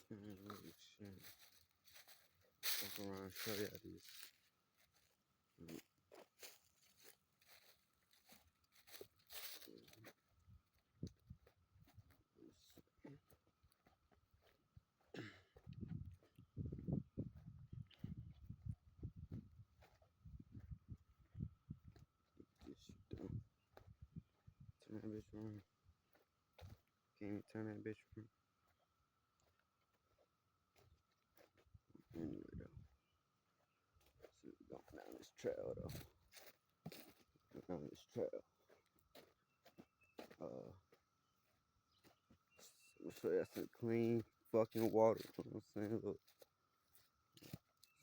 Shit. Walk around and show y'all this. This shit done. Turn that bitch around. Can't even turn that bitch around. Anyway, though. So we going down this trail, though. Down this trail. So that's some clean fucking water. You know what I'm saying? Look.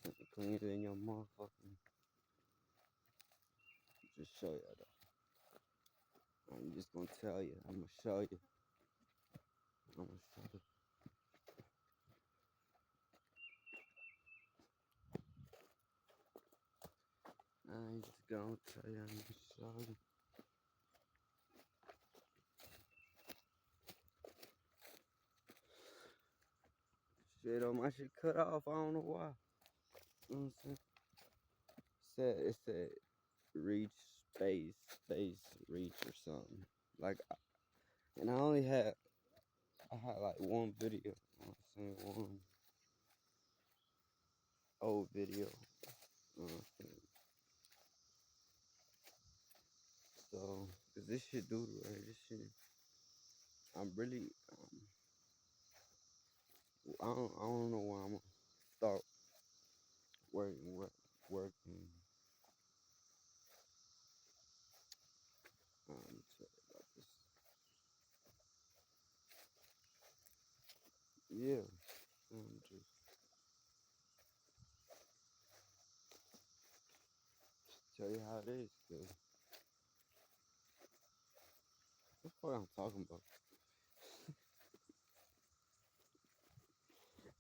Something cleaner than your motherfucking. Just show y'all, though. I'm just gonna tell you. I'm gonna show you. I'm gonna show you. I ain't just gonna tell you. I'm gonna show you. Shit, my shit cut off. I don't know why. You know what I'm saying? It said reach space reach or something. Like, and I had like one video. You know what I'm saying? One old video. You know what I'm saying? So, cause this shit doodle right? This shit. I'm really. I don't know when I'm gonna start working. Let me tell you about this. Yeah. Just tell you how it is, cause what the fuck I'm talking about?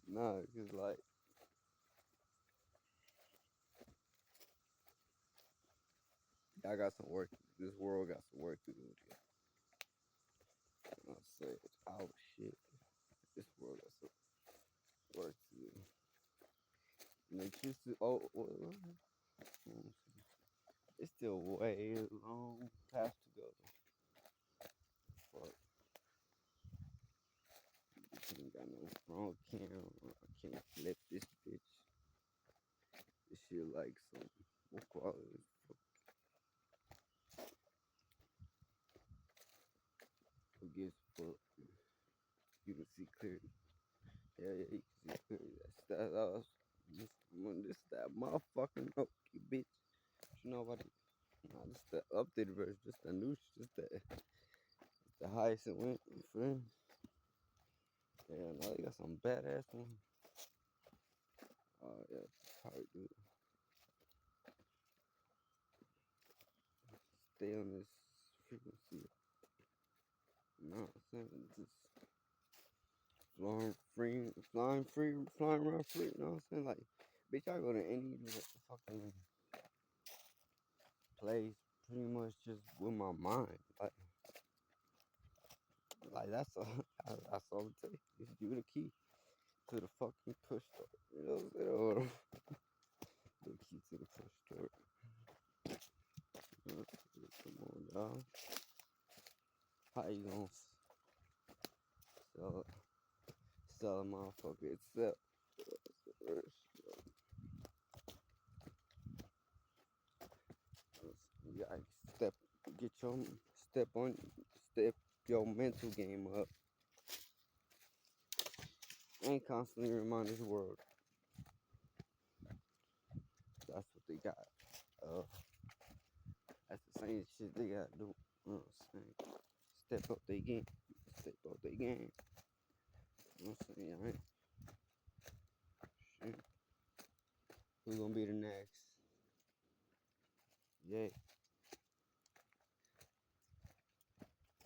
Nah, cause like I got some work. This world got some work to do. And I said, oh shit, this world got some work to do. And they choose to. It's still way long path to go. Fuck. This ain't got no front camera. I can't flip this bitch. This shit like some what quality. Forget fuck. You can see clearly. Yeah, you can see clearly. This that motherfucking okay, bitch. You know what? Nah, this the updated version. Just the new. Just the highest it went for them. Yeah, no, they got some badass one. Yeah, probably do. Stay on this frequency. No, I'm saying just flying around free. You know what I'm saying? Like, bitch, I go to any fucking place pretty much just with my mind. Like that's all. That's all it takes. Is you the key to the fucking push start. You know what I'm saying? The key to the push start. Come on, dog. How you gonna sell a motherfucker itself? You gotta step your mental game up, and constantly remind this world that's what they got. That's the same shit they gotta do. You know what I'm saying? Step up their game. Step up their game. You know what I'm saying? Right? Shit. Who's gonna be the next? Yeah.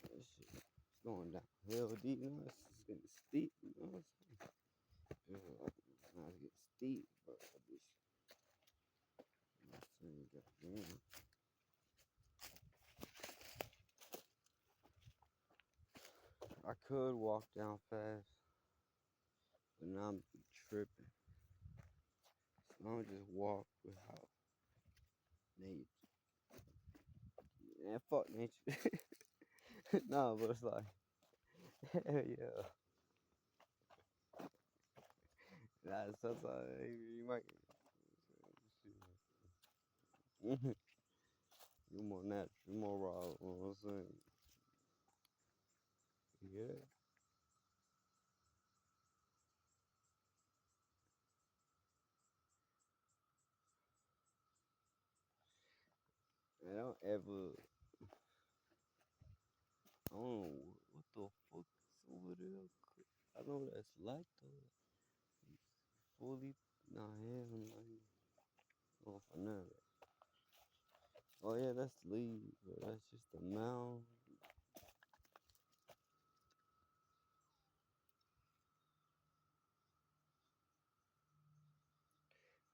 That shit is going down hell deep. You know, it's getting steep. You know what I'm saying? Yeah, now it's getting steep, but I'm saying, goddamn. I could walk down fast, But now I'm tripping. So I'm just walk without nature. Man, fuck nature. No, but it's like, hell yeah. Nah, sometimes you might. You more natural, you more raw. You know what I'm saying? Yeah. I don't ever. I don't know what the fuck is over there. I know that's light though. Fully. Nah, hell no. Oh, for none of that. Oh yeah, that's leaves, but that's just a mound.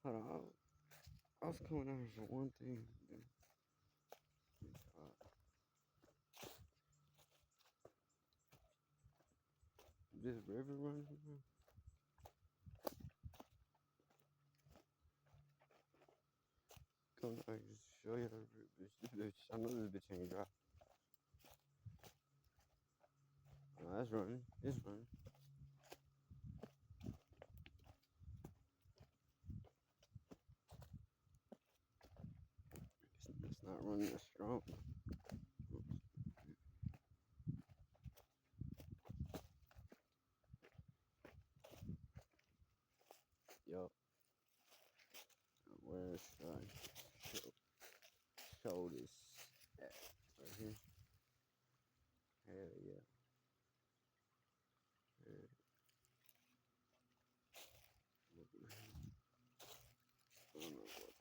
Hold on, I was coming out here for one thing. Uh, this river running here. Come out here just to show you the river. This bitch, I know this bitch ain't dry. Oh, that's running. It's running. It's not running that strong. Yo, where should I show this at? Right here. Hell yeah. Hell, look at that. I don't know what.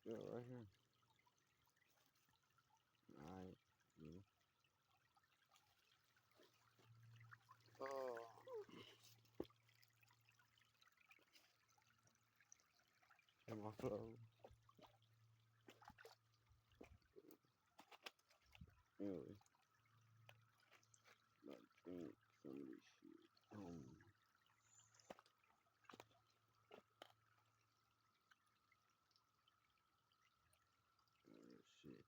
Yeah, right here. Alright. Yeah. Oh. Come on, flow. Anyway, about to drink some of this shit. Shit.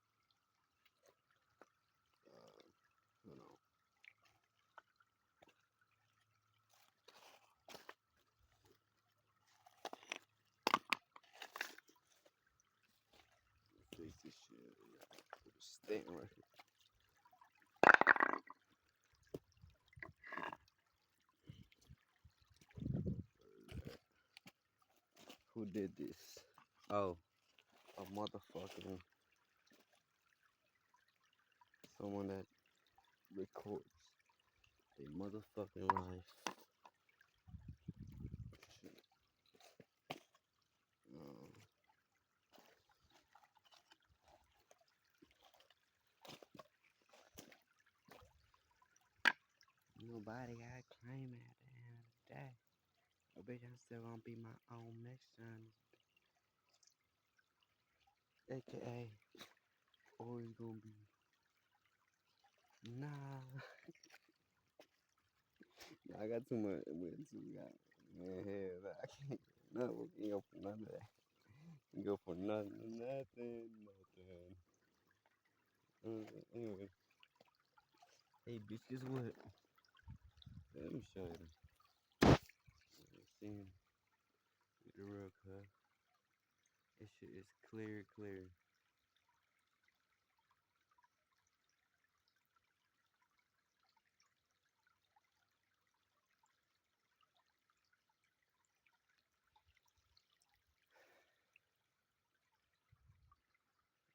Hold on. Fix this shit. Yeah. Put a stamp right here. Who did this? Oh, a motherfucking someone that records a motherfucking life. Shit. Um, Nobody got claim at the end of the day. But bitch, I'm still gonna be my own next time. AKA, always gonna be. Nah. I got too much with too. Man, hell, I can't. No, we can't go for none of that. We go for nothing, nothing, nothing. Anyway, hey, bitch, guess what? Let me show you. See, get the real cut. This shit is clear, clear.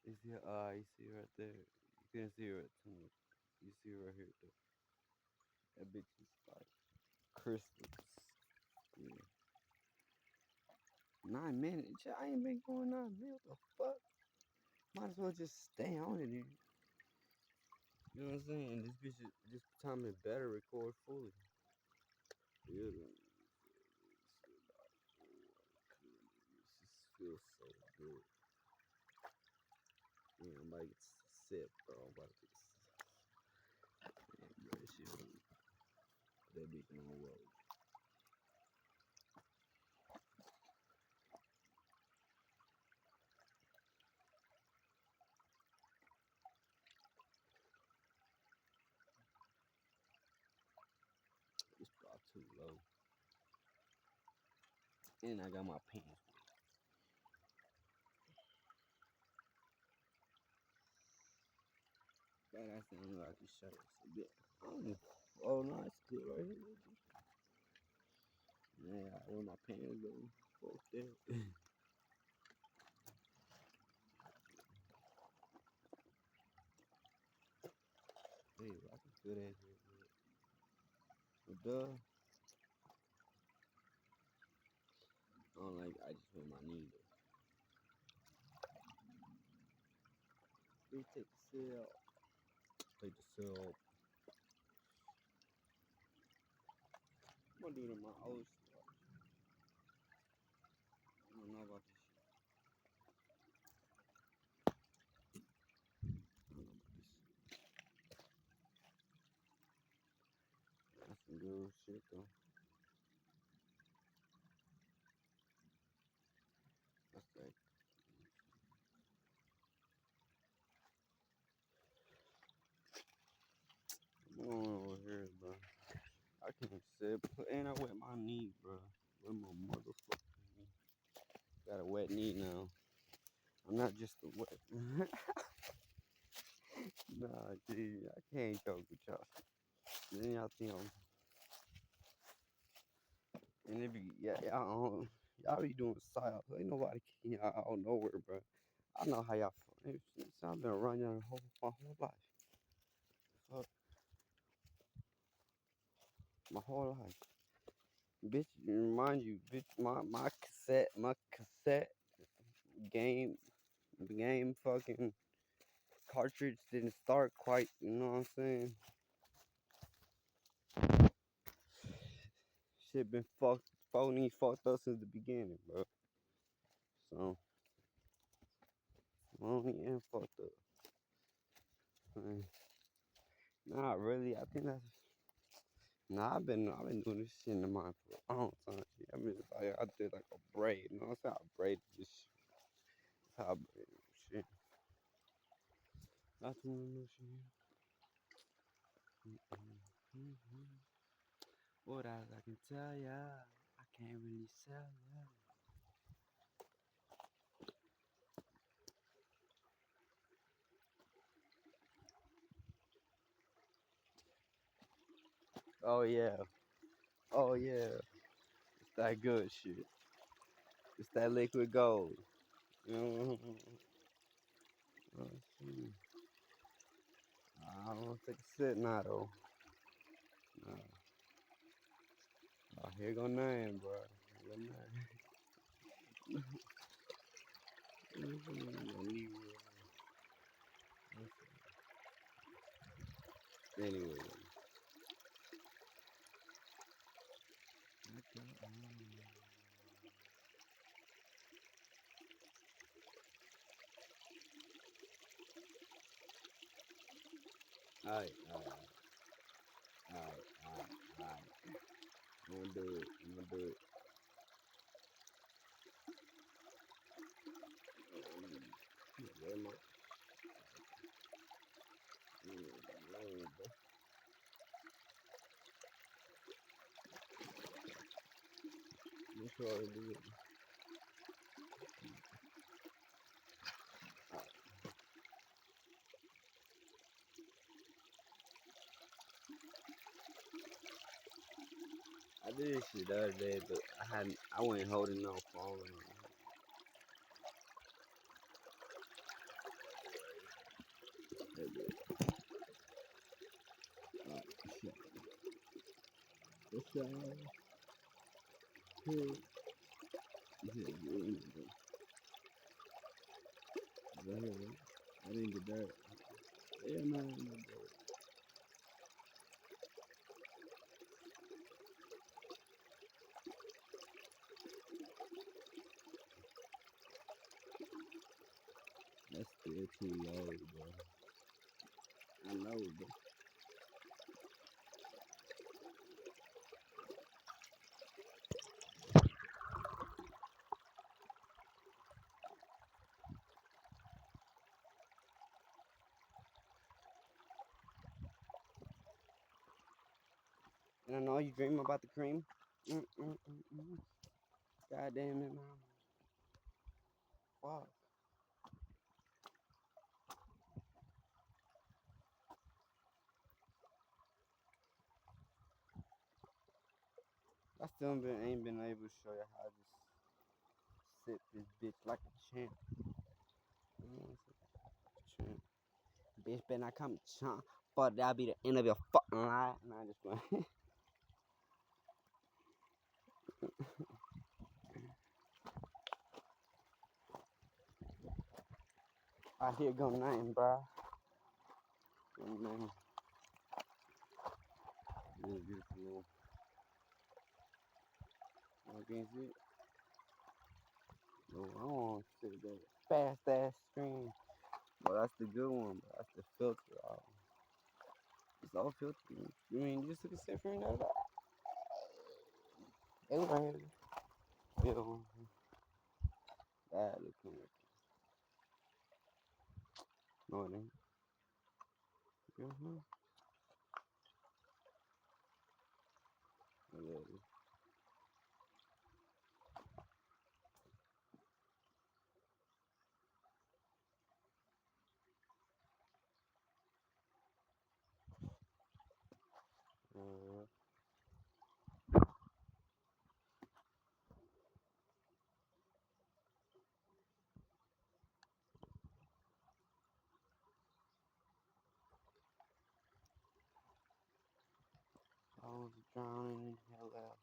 You see, you see right there. You can see it right too. You see it right here though. That bitch is like crystals. Yeah. 9 minutes. I ain't been going 9 minutes. What the fuck? Might as well just stay on it. Then. You know what I'm saying? This bitch, this time it better record fully. Yeah, this feels so good. Yeah, I'm about to get a sip, bro. I'm about to get yeah, bro, this shit. That bitch on the road. This spot too low. And I got my pants. But I said, I don't know, I can shut it a bit. Oh no, it's good right here. Yeah, I wear my pants though. Fuck that. Hey, I can feel that shit. But duh. I don't like, I just wear my knee though. Please take the cell. Take the cell. I'm gonna do it in my old stuff. I don't know about this shit. I don't know about this shit. That's some good shit though. That's like, I'm going over here, bro. I can't sit, and I wet my knee, bro. Wet my motherfucking knee. Got a wet knee now. I'm not just a wet. Nah, dude, I can't joke with y'all. Then y'all think I'm, and it be, yeah, y'all be doing psyops. Ain't nobody kicking y'all out of nowhere, bro. I know how y'all feel. I've been around y'all my whole life. Fuck, my whole life. Bitch, remind you, bitch, my cassette game fucking cartridge didn't start quite, you know what I'm saying? Shit been phony, fucked up since the beginning, bro. So, phony and fucked up. Man. Nah, really, I think that's. Nah, I've been doing this shit in the mind for a long time. Shit. I mean, like, I did like a braid, you know what I'm saying? I braided this shit. That's how I braided this shit. That's one of those shit. What else I can tell ya? I can't really sell ya. Oh yeah. Oh yeah. It's that good shit. It's that liquid gold. Mm-hmm. Oh, shit. I don't want to take a sip now though. Nah. Oh, here go nine, bro. Here go nine. Anyway. Alright, alright, alright. I'm gonna do it. I'm gonna do it. Very much. Long, bro. I'm sure I'll do it. I did this shit the other day, but I wasn't holding no phone. Shit. What's up? Here. I didn't get that. Yeah, man. That's still too low, bro. I know, bro. And I know you dream about the cream. Mm. God damn it, mama. Fuck. I still ain't been able to show you how to just sit this bitch like a champ. Champ. Bitch better not come champ. Fuck, that'll be the end of your fucking life. Nah, I just went. Out here go nothing, bro. Go nothing. Really beautiful little. You can't see it? No, I don't want to sit that fast ass screen. Well, that's the good one, but that's the filter. It's all filtered. You mean you just took a sip from that? It was right here. Yeah. That look cool. No, it ain't. Mm-hmm. Yeah. I was drowning in hell out.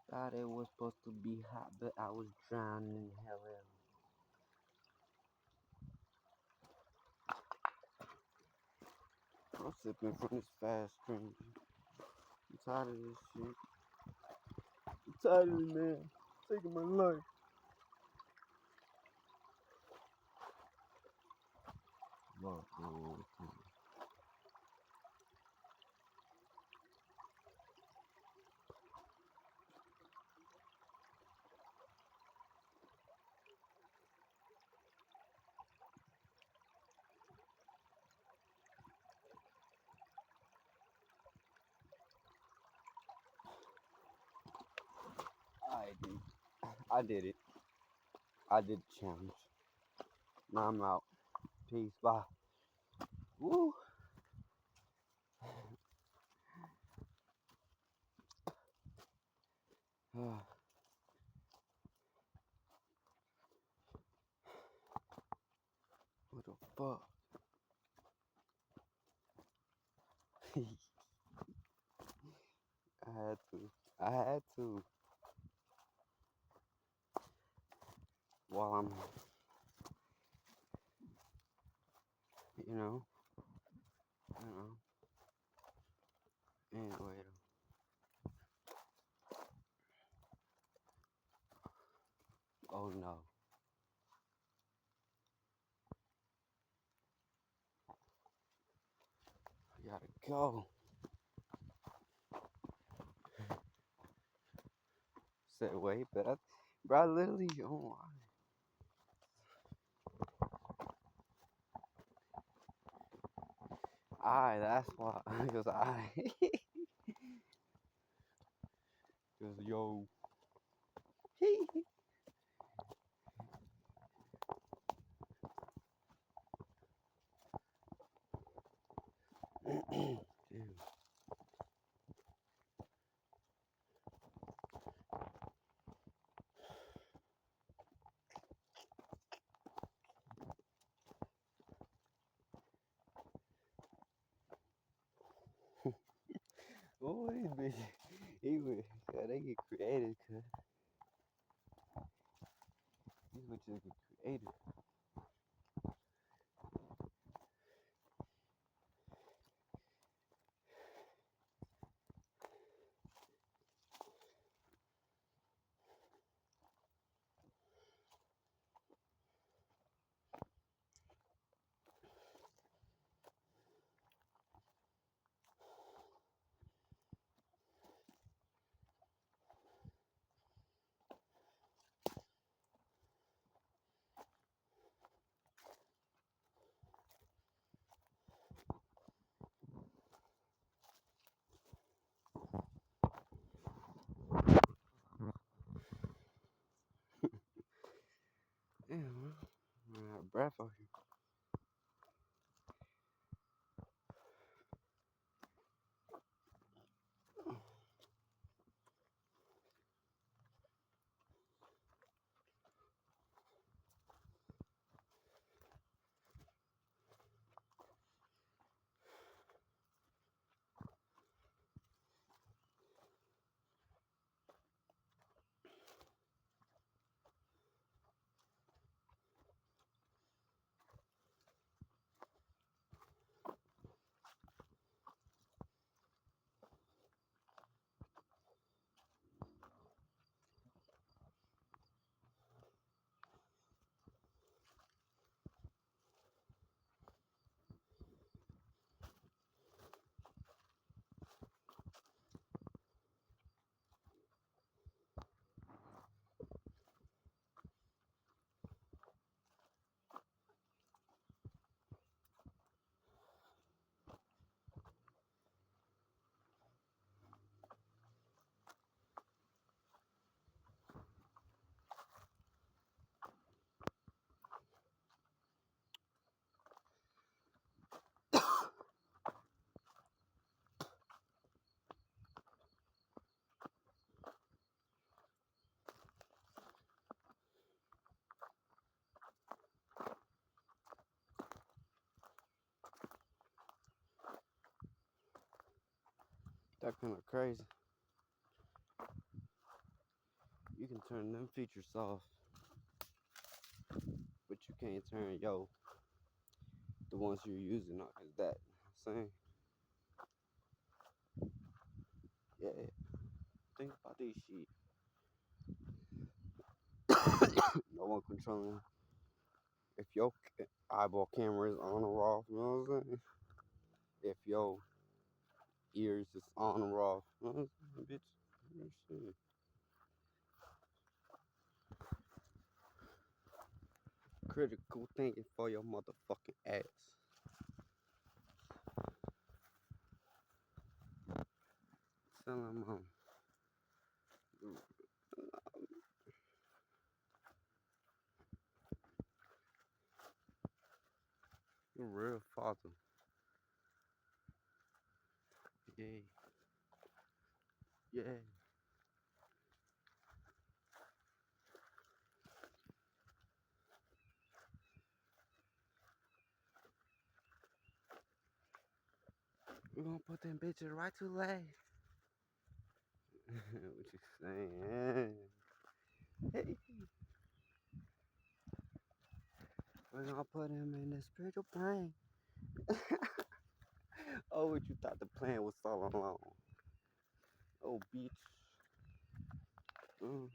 Thought it was supposed to be hot, but I was drowning in hell out. I'm sipping from this fast drink. I'm tired of this shit. I'm tired of it, man. Taking my life. Fuck, man. I did. I did it. I did the challenge. Now I'm out. Peace. Bye. Woo. What the fuck? I had to. I had to. While I'm, you know, Anyway, oh no. I gotta go. Said wait, but bro, I literally, oh, that's why. Because because yo. Dude. Oh, these bitches, they get creative, cuz. These bitches get creative. crap out here. That kind of crazy. You can turn them features off, but you can't turn the ones you're using off. Is that saying? Yeah. Think about this shit. No one controlling if your eyeball camera is on or off. You know what I'm saying? If your ears is on or off. You know what I'm saying, bitch? Shit. Critical thinking for your motherfucking ass. Tell them, you're real father. Yeah. Yeah. We're gonna put them bitches right to lay. What you saying? Hey. We're gonna put him in the spiritual plane. Oh, what you thought the plan was all along? Oh, bitch. Mm.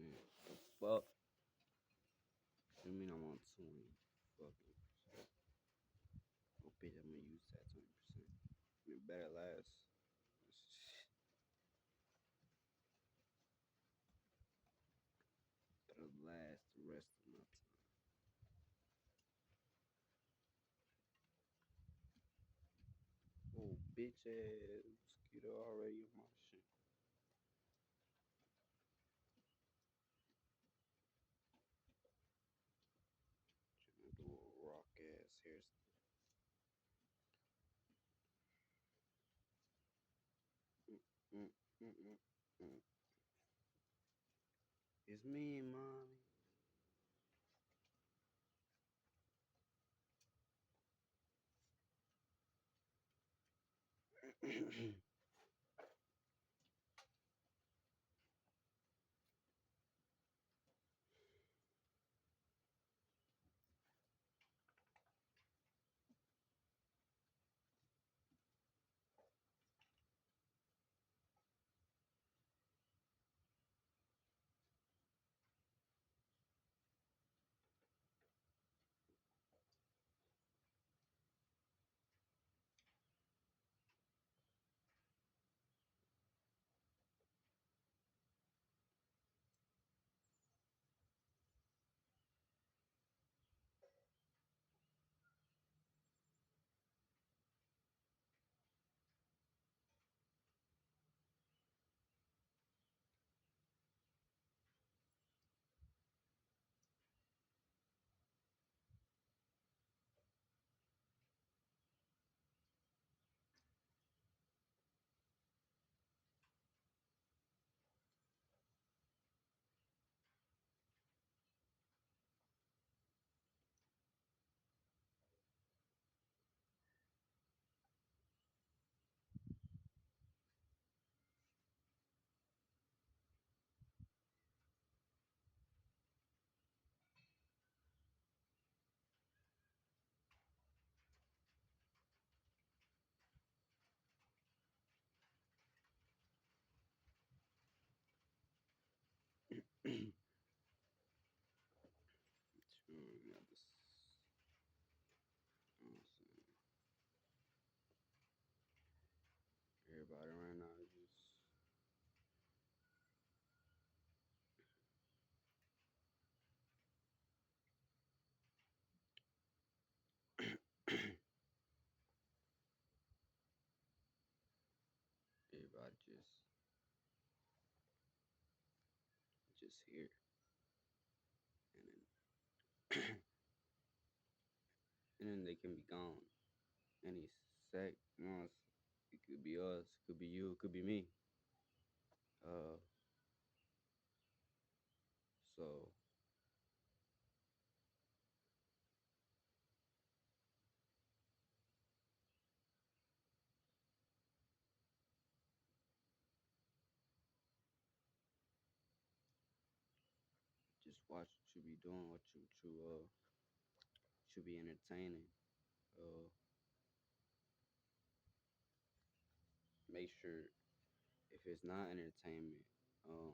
Man, fuck. I mean I'm on 20 fucking percent. Oh bitch, I'm gonna use that 20%. It better last. Better last the rest of my time. Oh bitch ass mosquito already on my shit. Trying to do a rock ass hairstyle. Mm, mm, mm, mm, mm. It's me, mommy. Got this. You know what I'm saying? Everybody right now is just everybody just here, and then and then they can be gone any sec. You know, it could be us, it could be you, it could be me. Uh, so just watch what you be doing, what you should be entertaining. Uh, make sure if it's not entertainment, um,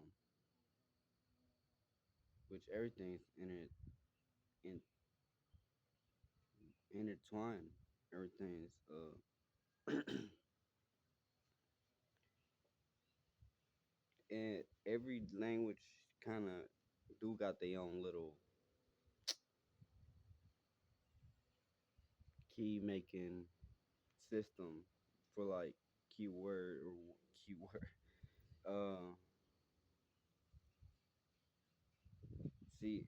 which everything's in intertwined. Everything's and every language kind of do got their own little key making system for like keyword or keyword. Uh, see,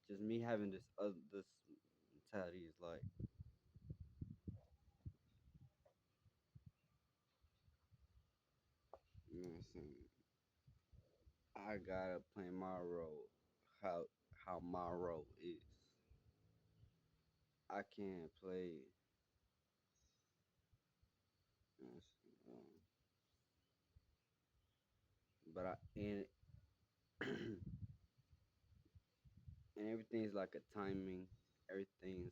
just me having this mentality is like, you know what I'm saying? I gotta play my role how my role is. I can't play, you know what I'm saying? But I and and everything's like a timing. Everything's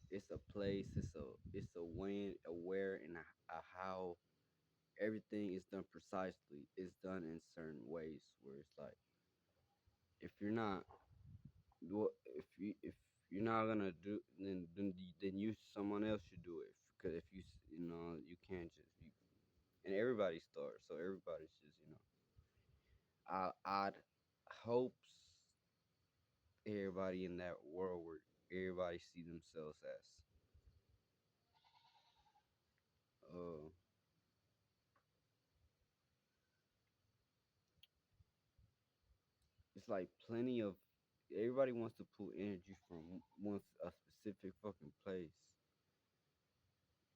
it's a place. It's a when, a where, and a how everything is done precisely. It's done in certain ways where it's like if you're not if you're not gonna do then you someone else should do it because if you know you can't just and everybody starts so everybody's just I'd hopes everybody in that world where everybody see themselves as uh it's like plenty of everybody wants to pull energy from a specific fucking place.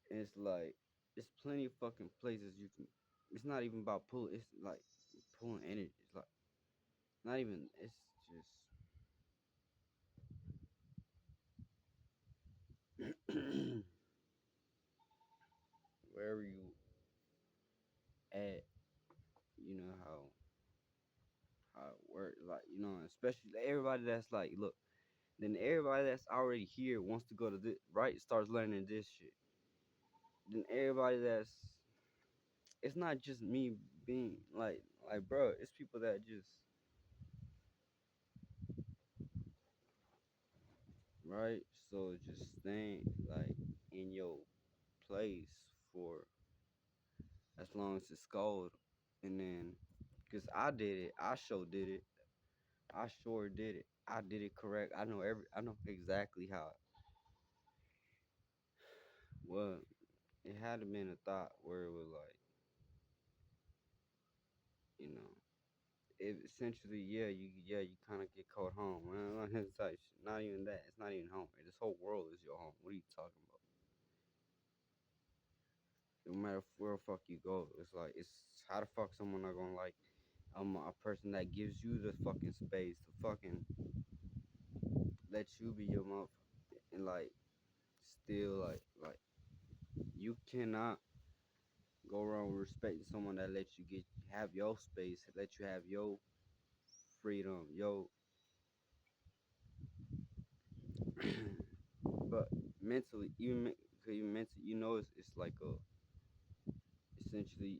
And it's like it's plenty of fucking places you can. It's not even about pulling. It's like pulling energy. It's like not even. It's just wherever you at. You know how it works. Like especially everybody that's like, look. Then everybody that's already here wants to go to this right starts learning this shit. Then everybody that's it's not just me being like bro. It's people that just right. So just staying like in your place for as long as it's cold, and then because I did it, I sure did it. I sure did it. I did it correct. I know exactly how it was. It had to been a thought where it was like, you know, it essentially, you kind of get caught home. Man, it's like, not even that. It's not even home. This whole world is your home. What are you talking about? No matter where the fuck you go, it's like, it's how the fuck someone not gonna like a person that gives you the fucking space to fucking let you be your mother and like still like you cannot go wrong with respecting someone that lets you get have your space, let you have your freedom, yo. But mentally, even mentally, it's like a essentially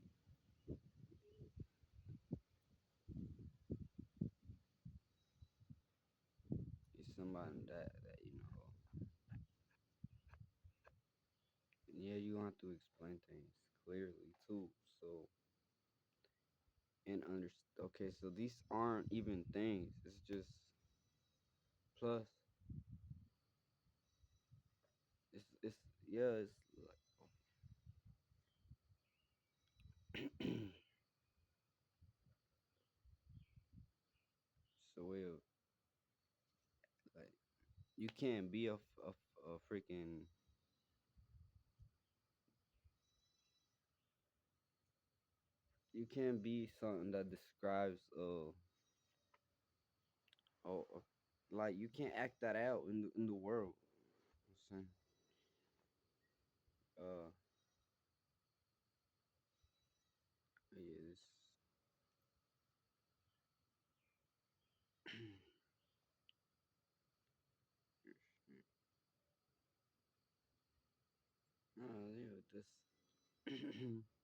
it's somebody that yeah, you have to explain things clearly too. So and okay, so these aren't even things. It's just plus it's yeah, it's like so we'll like you can't be a freaking you can't be something that describes like you can't act that out in the world. You know what I'm saying? Yeah, this yeah, this